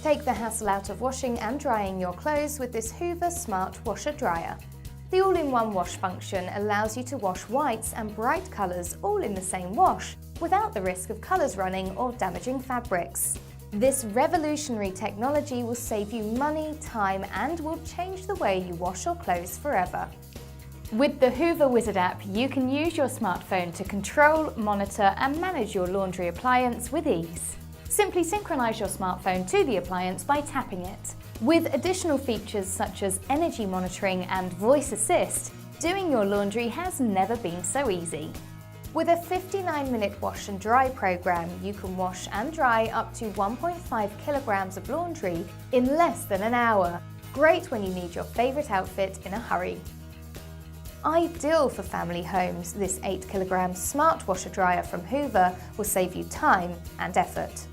Take the hassle out of washing and drying your clothes with this Hoover Smart washer dryer. The all-in-one wash function allows you to wash whites and bright colours all in the same wash, without the risk of colours running or damaging fabrics. This revolutionary technology will save you money, time, and will change the way you wash your clothes forever. With the Hoover Wizard app, you can use your smartphone to control, monitor, and manage your laundry appliance with ease. Simply synchronize your smartphone to the appliance by tapping it. With additional features such as energy monitoring and voice assist, doing your laundry has never been so easy. With a 59-minute wash and dry program, you can wash and dry up to 1.5 kilograms of laundry in less than an hour. Great when you need your favorite outfit in a hurry. Ideal for family homes, this 8 kilogram smart washer dryer from Hoover will save you time and effort.